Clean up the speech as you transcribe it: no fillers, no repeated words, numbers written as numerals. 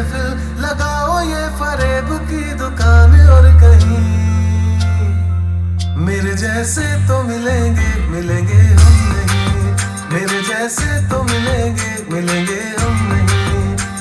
महफिल लगाओ ये फरेब की दुकान और कहीं मेरे जैसे तो मिलेंगे मिलेंगे हम नहीं, मेरे जैसे तो मिलेंगे मिलेंगे